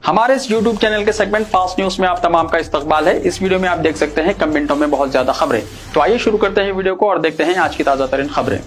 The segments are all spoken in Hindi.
हमारे इस YouTube चैनल के सेगमेंट फास्ट न्यूज में आप तमाम का इस्तकबाल है। इस वीडियो में आप देख सकते हैं कम मिनटों में बहुत ज्यादा खबरें। तो आइए शुरू करते हैं वीडियो को और देखते हैं आज की ताजा तरीन खबरें।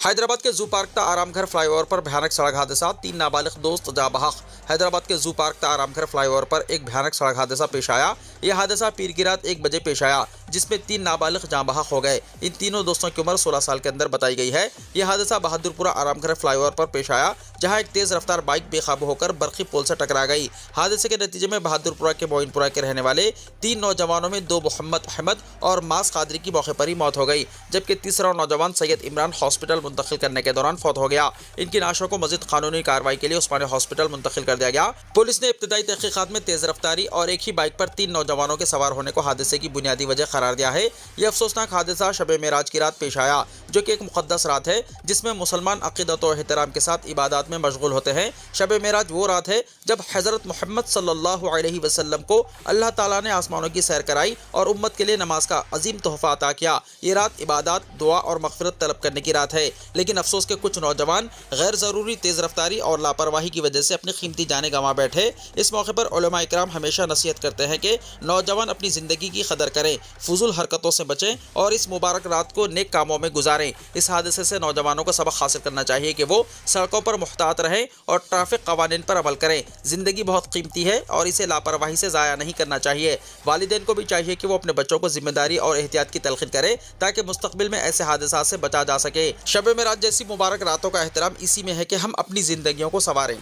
हैदराबाद के जू पार्क ता आरामघर फ्लाईओवर पर भयानक सड़क हादसा, 3 नाबालिग दोस्त जा बहक। हैदराबाद के जू पार्क ता आरामघर फ्लाईओवर पर एक भयानक सड़क हादसा पेश आया। यह हादसा पीर की रात 1 बजे पेश आया, जिसमें 3 नाबालिग जाँ बहक हो गए। इन तीनों दोस्तों की उम्र 16 साल के अंदर बताई गई है। यह हादसा बहादुरपुरा आरामघर फ्लाईओवर पर पेश आया, जहां एक तेज रफ्तार बाइक बेकाबू होकर बरखी पोल से टकरा गई। हादसे के नतीजे में बहादुरपुरा के मोइनपुरा के रहने वाले 3 नौजवानों में 2 मोहम्मद अहमद और मास कादरी की मौके पर ही मौत हो गई, जबकि तीसरा नौजवान सैयद इमरान हॉस्पिटल मुंतकिल करने के दौरान फौत हो गया। इनकी लाशों को मजीद कानूनी कार्रवाई के लिए उस्मानिया हॉस्पिटल मुंतकिल कर दिया गया। पुलिस ने इब्तिदाई तहकीकात में तेज रफ्तारी और एक ही बाइक पर 3 नौजवानों के सवार होने को हादसे की बुनियादी वजह करार दिया है। यह अफसोसनाक हादसा शब मेराज की रात पेश आया, जो कि एक मुक़द्दस रात है जिसमें मुसलमान अक़ीदत और एहतराम के साथ इबादत में मशगूल होते हैं। शब मेराज वो रात है जब हज़रत मोहम्मद सल्लल्लाहु अलैहि वसल्लम को अल्लाह ताला ने आसमानों की सैर कराई और उम्मत के लिए नमाज का अजीम तोहफा अता किया। ये रात इबादत, दुआ और मग़फ़िरत तलब करने की रात है, लेकिन अफसोस के कुछ नौजवान गैर ज़रूरी तेज़ रफ्तारी और लापरवाही की वजह से अपनी कीमती जानें गंवा बैठे। इस मौके पर उलमा इकराम हमेशा नसीहत करते हैं कि नौजवान अपनी ज़िंदगी की कदर करें, फजूल हरकतों से बचें और इस मुबारक रात को नेक कामों में गुजारें। इस हादसे से नौजवानों को सबक हासिल करना चाहिए कि वो सड़कों पर मुहतात रहें और ट्रैफिक कवानीन पर अमल करें। ज़िंदगी बहुत कीमती है और इसे लापरवाही से ज़ाया नहीं करना चाहिए। वालिदैन को भी चाहिए कि वो अपने बच्चों को जिम्मेदारी और एहतियात की तलकीन करें, ताकि मुस्तकबिल में ऐसे हादसा से बचा जा सके। शब मेराज जैसी मुबारक रातों का एहतराम इसी में है कि हम अपनी जिंदगियों को संवारें।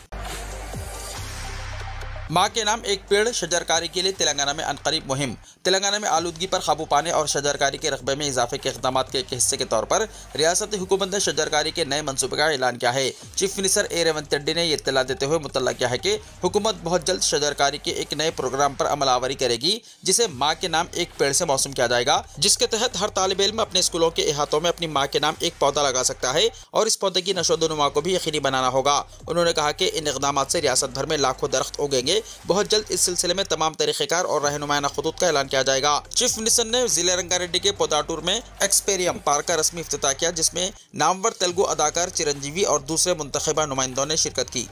माँ के नाम एक पेड़ शजरकारी के लिए तेलंगाना में अनकरीब मुहिम। तेलंगाना में आलूदगी पर काबू पाने और शजरकारी के रकबे में इजाफे के इक़दाम के एक हिस्से के तौर पर रियासती हुकूमत ने शजरकारी के नए मनसूबे का ऐलान किया है। चीफ मिनिस्टर ए रेवंत रेड्डी ने यह इत्तला देते हुए मुतल्ला किया है कि हुकूमत बहुत जल्द शजरकारी के एक नए प्रोग्राम पर अमलावरी करेगी, जिसे माँ के नाम एक पेड़ से मौसूम किया जाएगा, जिसके तहत हर तालिब इल्म अपने स्कूलों के अहातों में अपनी माँ के नाम एक पौधा लगा सकता है और इस पौधे की नशोदनुमा को भी यकीनी बनाना होगा। उन्होंने कहा कि इन इक़दाम से रियासत भर में लाखों दरख्त उगेंगे। बहुत जल्द इस सिलसिले में तमाम तरीक़ेकार और रहनुमाना खतूत का ऐलान किया जाएगा। चीफ मिनिस्टर ने जिले रंगारेड्डी के पोदाटूर में एक्सपेरियम पार्क का रस्मी इफ्तिताह किया, जिसमें नामवर तेलुगु अदाकार चिरंजीवी और दूसरे मुंतखबा नुमाइंदों ने शिरकत की।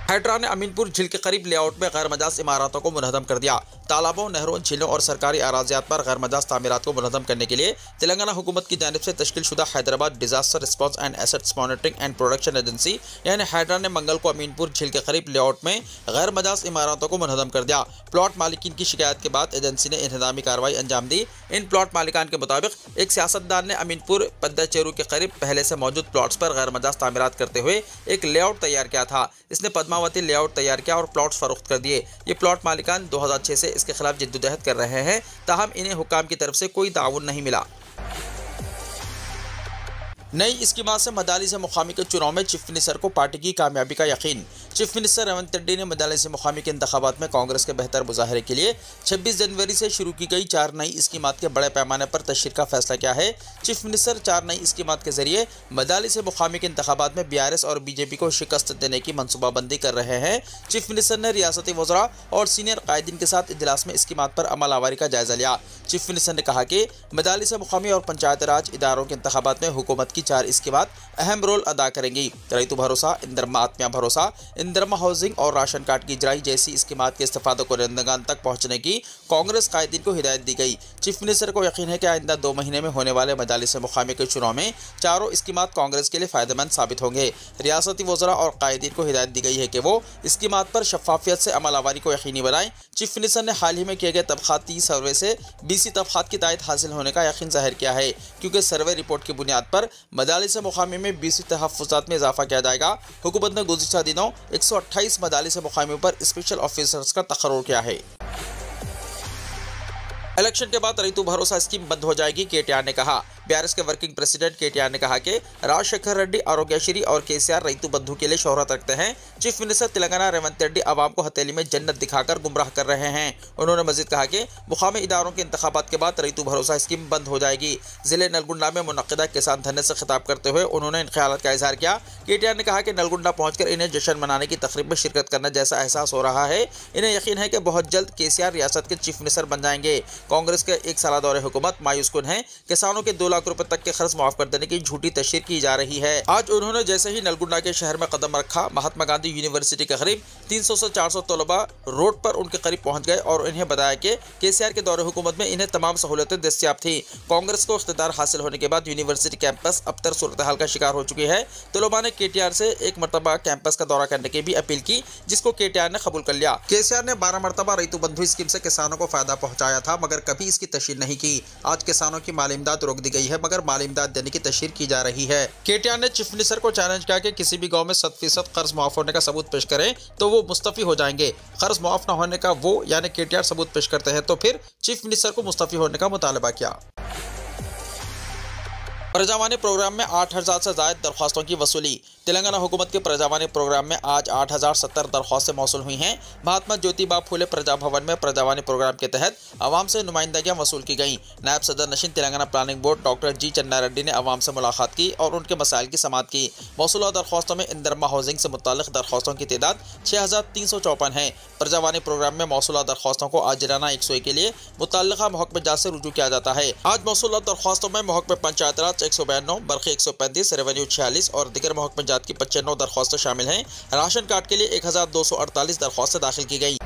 हैड्रा ने अमीनपुर झील के करीब लेआउट में गैर मजाज इमारतों को मुनहदम कर दिया। तालाबों, नहरों, झीलों और सरकारी अराजियात पर गैर मजाज तामीरात को मुनहदम करने के लिए तेलंगाना हुकूमत की जानिब से तश्कील शुदा Hyderabad disaster response and assets monitoring and production agency यानी हैड्रा ने मंगल को अमीनपुर झील के करीब लेआउट में गैर मजाज इमारतों को मुनहदम कर दिया। प्लॉट मालिकीन की शिकायत के बाद एजेंसी ने इंतजामी कार्रवाई अंजाम दी। इन प्लॉट मालिकान के मुताबिक एक सियासतदान ने अमीनपुर पद्दाचेरू के करीब पहले से मौजूद प्लॉट्स पर गैर मजाज तामीरात करते हुए एक लेआउट तैयार किया था। इसने पद्मावती लेआउट तैयार किया और प्लॉट्स फरोख्त कर दिए। ये प्लॉट मालिकान 2006 से इसके खिलाफ जिद्दोजहद कर रहे हैं, ताहम इन्हें हुक्काम की तरफ से कोई ताउन नहीं मिला। नई स्कीमा से मदालिस मुकामी के चुनाव में चीफ मिनिस्टर को पार्टी की कामयाबी का यकीन। चीफ मिनिस्टर रेवंत रेड्डी ने मदालिस मुकामी के इंतखाबात में कांग्रेस के बेहतर मुजाहरे के लिए 26 जनवरी से शुरू की गई 4 नई स्कीमात के बड़े पैमाने पर तशरीह का फैसला किया है। चीफ मिनिस्टर 4 नई स्कीमात के जरिए मदालिस मुकामी के इंतखाबात में BRS और BJP को शिकस्त देने की मनसूबाबंदी कर रहे हैं। चीफ मिनिस्टर ने रियासती वज़रा और सीनियर कायदीन के साथ इजलास में स्कीमात पर अमल आवारी का जायजा लिया। चीफ मिनिस्टर ने कहा कि मदालिस मुकामी और पंचायत राज इदारों के इंतखाबात में हुकूमत की 4 स्कीमात अहम रोल अदा करेंगी। रईतु भरोसा, इंदरमा आत्मिया भरोसा, इंदरमा हाउसिंग और राशन कार्ड की इजराई जैसी स्कीमात के इस्तेफादों को रंदगान तक पहुंचने की कांग्रेस कायदीन को हिदायत दी गई। चीफ मिनिस्टर को यकीन है कि आइंदा 2 महीने में होने वाले मजालिस मुकामी के चुनाव में चारों स्कीमात कांग्रेस के लिए फायदेमंद साबित होंगे। रियासती वज़रा और कायदीन को हिदायत दी गई है कि वो स्कीमात पर शफाफियत से अमल आवारी को यकीनी बनाएं। चीफ मिनिस्टर ने हाल ही में किए गए तबक़ाती सर्वे से BC तबक़ात की तायद हासिल होने का यकीन जाहिर किया है, क्योंकि सर्वे रिपोर्ट की बुनियाद पर मदालिस मुकामी में BC तहफ़्फ़ुज़ात में इजाफा किया जाएगा। हुकूमत ने गुज़िश्ता दिनों 128 मदालिस मुकामी पर स्पेशल ऑफिसर्स का तक़र्रुर किया है। इलेक्शन के बाद रईतु भरोसा स्कीम बंद हो जाएगी, KTR ने कहा। BRS के वर्किंग प्रेसिडेंट KTR ने कहा कि राजशेखर रेड्डी, आरोग्यश्री और KCR रईतु बंधु के लिए शोहरत रखते हैं। चीफ मिनिस्टर तेलंगाना रेवंत रेड्डी आवाम को हथेली में जन्नत दिखाकर गुमराह कर रहे हैं। उन्होंने मजीद कहा कि मुकामी इदारों के इंतखाबात के बाद रईतु भरोसा स्कीम बंद हो जाएगी। जिले नलगुंडा में मुनक्किदा किसान धरने से खिताब करते हुए उन्होंने इन ख्यालात का इजहार किया। KTR ने कहा कि नलगुंडा पहुंचकर इन्हें जश्न मनाने की तकरीब में शिरकत करना जैसा एहसास हो रहा है। इन्हें यकीन है कि बहुत जल्द KCR रियासत के चीफ मिनिस्टर बन जाएंगे। कांग्रेस के 1 साला दौरे हुकूमत मायूस कुन है। किसानों के 2 लाख रुपए तक के खर्च माफ कर देने की झूठी तशहीर की जा रही है। आज उन्होंने जैसे ही नलगुंडा के शहर में कदम रखा, महात्मा गांधी यूनिवर्सिटी के करीब 300 से 400 तलबा रोड पर उनके करीब पहुंच गए और इन्हें बताया कि केसीआर के दौरे हुकूमत में इन्हें तमाम सहूलतें दस्तियाब थी। कांग्रेस को इख्तियार हासिल होने के बाद यूनिवर्सिटी कैंपस अबतर सूरत हाल का शिकार हो चुकी है। तलबा ने केटीआर से एक मरतबा कैंपस का दौरा करने की भी अपील की, जिसको केटीआर ने कबूल कर लिया। केसीआर ने 12 मरतबा रईतु बंधु स्कीम से किसानों को फायदा पहुंचाया था, मगर कभी इसकी तशहीर नहीं की। आज किसानों की माली इमदाद रोक दी गई है, मगर माली इमदाद देने की तशहीर की जा रही है। केटीआर ने चीफ मिनिस्टर को चैलेंज किया कि किसी भी गांव में 100% कर्ज माफ होने का सबूत पेश करें तो वो मुस्तफी हो जाएंगे। कर्ज माफ न होने का वो यानी केटीआर सबूत पेश करते हैं तो फिर चीफ मिनिस्टर को मुस्तफी होने का मुतालबा किया। प्रजावानी प्रोग्राम में 8000 से ज़ायद दरख्वास्तों की वसूली। तेलंगाना हुकूमत के प्रजावानी प्रोग्राम में आज 8070 दरख्वास्तें मौसूल हुई हैं। महात्मा ज्योतिबा फुले प्रजा भवन में प्रजावानी प्रोग्राम के तहत आवाम से नुमाइंदगियां वसूल की गईं। नायब सदर नशीन तेलंगाना प्लानिंग बोर्ड डॉक्टर जी चन्ना रेड्डी ने आवाम से मुलाकात की और उनके मसाइल की समाअत की। मौसूला दरख्वास्तों में इंदरमा हाउसिंग से मुताल्लिक़ दरख्वास्तों की तादाद 6354 है। प्रजावानी प्रोग्राम में मौसूला दरख्वास्तों को आजिराना 101 के लिए मुतल्लिक़ा महकमे जात से रुजू किया जाता है। आज मौसूला दरख्वास्तों में महकमे पंचायत राज 192, बरखी 135, रेवेन्यू 46 और दिगर महकमे जात की 95 दरख्वास्तें शामिल हैं। राशन कार्ड के लिए 1248 दरख्वास्तें दाखिल की गई।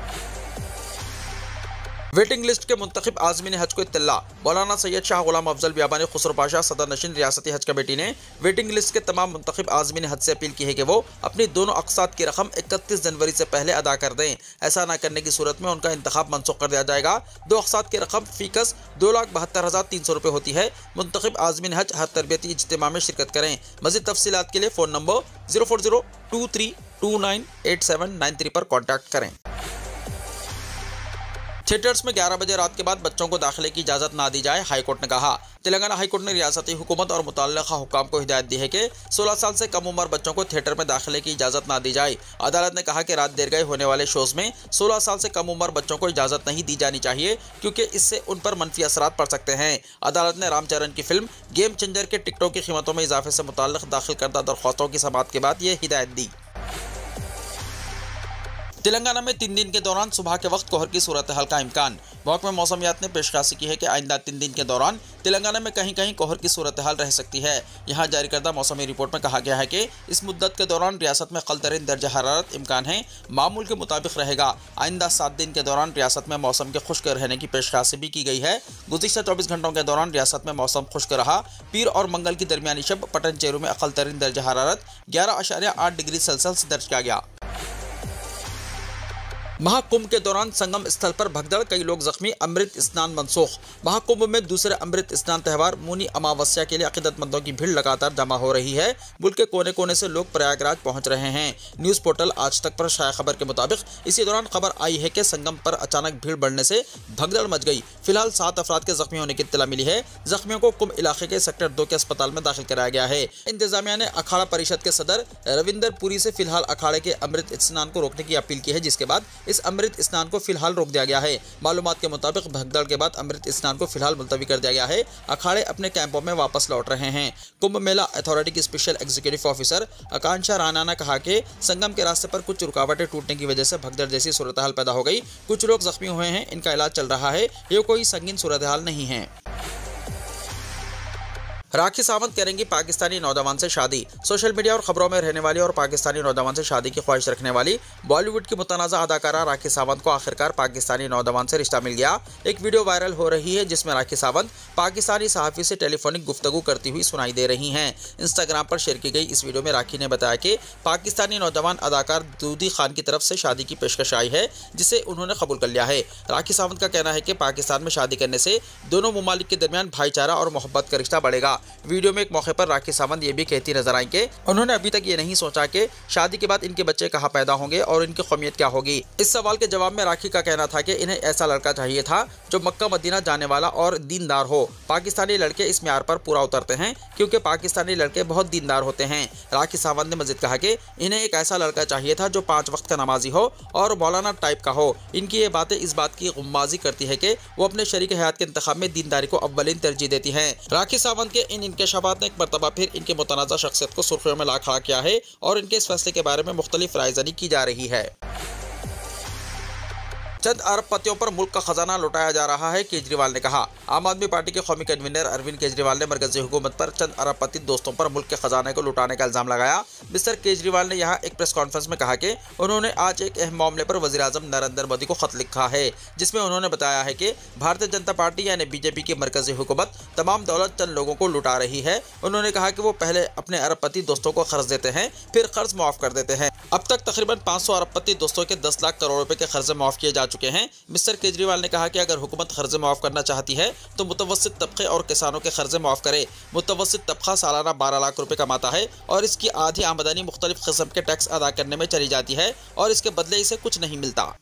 वेटिंग लिस्ट के मुंतखब आज़मीन हज को इत्तला। मौलाना सैयद शाह गुलाम अफजल बियाबानी खुसरो पाशा सदर नशीन रियासती हज कमेटी ने वेटिंग लिस्ट के तमाम मुंतखब आज़मीन हज से अपील की है कि वो अपनी दोनों अक़सात की रकम 31 जनवरी से पहले अदा कर दें। ऐसा न करने की सूरत में उनका इंतखाब मनसूख कर दिया जाएगा। 2 अक़सात की रकम फीकस 2,72,300 रुपये होती है। मुंतखब आज़मीन हज हर तरबियती इज्तिमा में शिरकत करें। मज़ीद तफसीलात के लिए फ़ोन नंबर 04023298793 पर कॉन्टैक्ट करें। थिएटर्स में 11 बजे रात के बाद बच्चों को दाखिले की इजाज़त ना दी जाए, हाईकोर्ट ने कहा। तेलंगाना हाईकोर्ट ने रियासती हुकूमत और मुतल्लिक़ा हुक्काम को हिदायत दी है कि 16 साल से कम उम्र बच्चों को थिएटर में दाखिले की इजाज़त ना दी जाए। अदालत ने कहा कि रात देर गए होने वाले शोज़ में 16 साल से कम उम्र बच्चों को इजाज़त नहीं दी जानी चाहिए, क्योंकि इससे उन पर मनफी असरात पड़ सकते हैं। अदालत ने रामचरण की फिल्म गेम चेंजर के टिकटों की कीमतों में इजाफे से मुतल्लिक़ दाखिल करदा दरख्वास्तों की समाअत के बाद ये हिदायत दी। तेलंगाना में 3 दिन के दौरान सुबह के वक्त कोहर की सूरत हाल का इम्कान। महकमा मौसमियात ने पेशकाशी की है कि आइंदा 3 दिन के दौरान तेलंगाना में कहीं कहीं कोहर की सूरत हाल रह सकती है। यहाँ जारी करदा मौसमी रिपोर्ट में कहा गया है कि इस मुद्दत के दौरान रियासत में कल-तरीन दर्जा हरारत इम्कान है मामूल के मुताबिक रहेगा। आइंदा 7 दिन के दौरान रियासत में मौसम के खुश्क रहने की पेशकाशी भी की गई है। गुज़िश्ता 24 घंटों के दौरान रियासत में मौसम खुश्क रहा। पीर और मंगल की दरमियानी शब पटन चेरू में अकल-तरीन दर्जा हरारत 11.8 डिग्री सेल्सियस दर्ज किया गया। महाकुंभ के दौरान संगम स्थल पर भगदड़, कई लोग जख्मी, अमृत स्नान मनसूख। महाकुंभ में दूसरे अमृत स्नान त्यौहार मुनी अमावस्या के लिए अकीदतमंदों की भीड़ लगातार जमा हो रही है। मुल्क के कोने कोने से लोग प्रयागराज पहुंच रहे हैं। न्यूज़ पोर्टल आज तक पर शाया खबर के मुताबिक इसी दौरान खबर आई है कि संगम पर अचानक भीड़ बढ़ने से भगदड़ मच गई। फिलहाल 7 अफराद के जख्मी होने की इत्तला मिली है। जख्मियों को कुंभ इलाके के सेक्टर 2 के अस्पताल में दाखिल कराया गया है। इंतजामिया ने अखाड़ा परिषद के सदर रविंदर पुरी से फिलहाल अखाड़े के अमृत स्नान को रोकने की अपील की है, जिसके बाद इस अमृत स्नान को फिलहाल रोक दिया गया है। मालूमात के मुताबिक भगदड़ के बाद अमृत स्नान को फिलहाल मुलतवी कर दिया गया है। अखाड़े अपने कैंपों में वापस लौट रहे हैं। कुंभ मेला अथॉरिटी की स्पेशल एग्जीक्यूटिव ऑफिसर आकांक्षा राणा ने कहा कि संगम के रास्ते पर कुछ रुकावटें टूटने की वजह से भगदड़ जैसी सूरत हाल पैदा हो गई। कुछ लोग जख्मी हुए हैं, इनका इलाज चल रहा है। ये कोई संगीन सूरत हाल नहीं है। राखी सावंत करेंगी पाकिस्तानी नौजवान से शादी। सोशल मीडिया और खबरों में रहने वाली और पाकिस्तानी नौजवान से शादी की ख्वाहिश रखने वाली बॉलीवुड की मुतनाज़ा अदाकारा राखी सावंत को आखिरकार पाकिस्तानी नौजवान से रिश्ता मिल गया। एक वीडियो वायरल हो रही है जिसमें राखी सावंत पाकिस्तानी सहाफ़ी से टेलीफोनिक गुफ्तगू करती हुई सुनाई दे रही हैं। इंस्टाग्राम पर शेयर की गई इस वीडियो में राखी ने बताया कि पाकिस्तानी नौजवान अदाकार दूदी खान की तरफ से शादी की पेशकश आई है, जिसे उन्होंने कबूल कर लिया है। राखी सावंत का कहना है कि पाकिस्तान में शादी करने से दोनों ममालिक के दरमियान भाईचारा और मोहब्बत का रिश्ता बढ़ेगा। वीडियो में एक मौके पर राखी सावंत ये भी कहती नजर आई कि उन्होंने अभी तक ये नहीं सोचा कि शादी के बाद इनके बच्चे कहाँ पैदा होंगे और इनकी कौमियत क्या होगी। इस सवाल के जवाब में राखी का कहना था कि इन्हें ऐसा लड़का चाहिए था जो मक्का मदीना जाने वाला और दीनदार हो। पाकिस्तानी लड़के इस म्यार पर पूरा उतरते हैं क्योंकि पाकिस्तानी लड़के बहुत दीनदार होते हैं। राखी सावंत ने मजीद कहा कि इन्हें एक ऐसा लड़का चाहिए था जो 5 वक्त का नमाजी हो और मौलाना टाइप का हो। इनकी ये बातें इस बात की गुम्माजी करती है कि वो अपने शरीक हयात के इंतखाब में दीनदारी को अव्वलीन तरजीह देती हैं। राखी सावंत के इन इंकशाफात ने एक मरतबा फिर इनके मुतनाज़ा शख्सियत को सुर्खियों में ला खड़ा किया है और इनके इस फैसले के बारे में मुख्तलिफ रायज़नी की जा रही है। चंद अरबपतियों पर मुल्क का खजाना लुटाया जा रहा है, केजरीवाल ने कहा। आम आदमी पार्टी के कौमी कन्वीनर अरविंद केजरीवाल ने मरकजी हुकूमत पर चंद अरबपति दोस्तों पर मुल्क के खजाने को लुटाने का इल्जाम लगाया। मिस्टर केजरीवाल ने यहाँ एक प्रेस कॉन्फ्रेंस में कहा कि उन्होंने आज एक अहम मामले पर वज़ीर आज़म नरेंद्र मोदी को खत लिखा है, जिसमें उन्होंने बताया है कि भारतीय जनता पार्टी यानी बीजेपी की मरकजी हुकूमत तमाम दौलत चंद लोगों को लुटा रही है। उन्होंने कहा कि वो पहले अपने अरबपति दोस्तों को कर्ज देते हैं, फिर कर्ज माफ कर देते हैं। अब तक तकरीबन 500 अरबपति दोस्तों के 10 लाख करोड़ रुपए के कर्जे माफ किए जा चुके हैं। मिस्टर केजरीवाल ने कहा कि अगर हुकूमत कर्जे माफ करना चाहती है तो मुतवस्सित तबके और किसानों के कर्जे माफ करे। मुतवस्सित तबका सालाना 12 लाख रुपए कमाता है और इसकी आधी आमदनी मुख्तलिफ किस्म के टैक्स अदा करने में चली जाती है और इसके बदले इसे कुछ नहीं मिलता।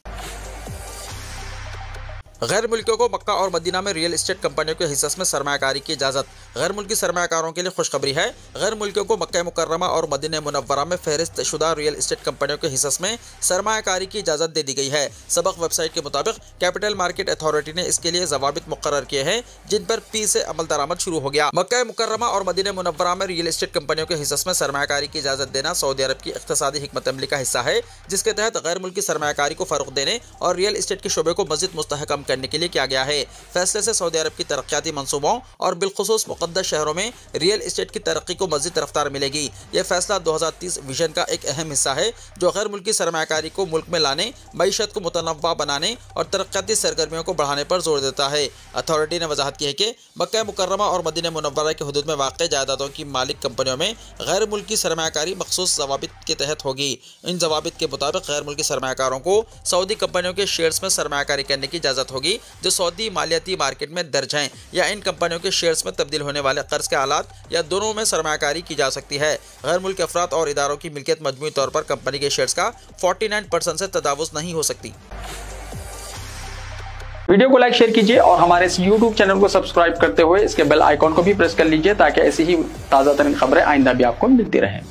गैर मुल्कियों को मक्का और मदीना में रियल एस्टेट कंपनियों के हिस्से में सरमायाकारी की इजाज़त। गैर मुल्की सरमायाकारों के लिए खुशखबरी है। गैर मुल्कियों को मक्का मुकर्रमा और मदीना मुनव्वरा में फहरिस्त शुदा रियल एस्टेट कंपनियों के हिस्से में सरमायाकारी की इजाज़त दे दी गई है। सबक वेबसाइट के मुताबिक कैपिटल मार्केट अथॉरिटी ने इसके लिए ज़वाबित मुकर्रर किए हैं, जिन पर पी से अमल दरामद शुरू हो गया। मक्का मुकर्रमा और मदीना मुनव्वरा में रियल एस्टेट कंपनियों के हिस्से में सरमायाकारी की इजाज़त देना सऊदी अरब की इक़्तिसादी हिकमत अमली का हिस्सा है, जिसके तहत गैर मुल्की सरमायाकारी को फ़रोग़ देने और रियल एस्टेट के शोबे को मज़ीद मुस्तहकम करने के लिए किया गया है। फैसले से सऊदी अरब की तरक्याती मंसूबों और बिलखुसूस मुक़द्दस शहरों में रियल एस्टेट की तरक्की को मज़ीद रफ्तार मिलेगी। यह फैसला 2030 विजन का एक अहम हिस्सा है, जो गैर मुल्की सरमायाकारी को मुल्क में लाने, मईशत को मुतनव्वा बनाने और तरक्याती सरगर्मियों को बढ़ाने पर जोर देता है। अथॉरिटी ने वजाहत की है कि मक्का मुकर्रमा और मदीना मुनव्वरा के हुदूद में वाक़ जायदादों की मालिक कंपनियों में गैर मुल्की सरमायाकारी मखसूस ज़वाबित के तहत होगी। इन ज़वाबित के मुताबिक गैर मुल्की सरमायाकारों को सऊदी कंपनियों के शेयर्स में सरमायाकारी करने की इजाज़त होगी जो सऊदी मालियाती मार्केट में दर्ज हैं, या इन कंपनियों के शेयर्स में तब्दील होने वाले कर्ज के आलात या दोनों में सरमायाकारी की जा सकती है। गैर मुल्की अफराद और इदारों की मिल्कियत मजमूई तौर पर कंपनी के शेयर्स का 49% से तजावुज़ नहीं हो सकती। वीडियो को लाइक शेयर कीजिए और हमारे इस YouTube चैनल को सब्सक्राइब करते हुए इसके बेल आइकॉन को भी प्रेस कर लीजिए ताकि ऐसी ही ताज़ा तरीन खबरें आइंदा भी आपको मिलती रहें।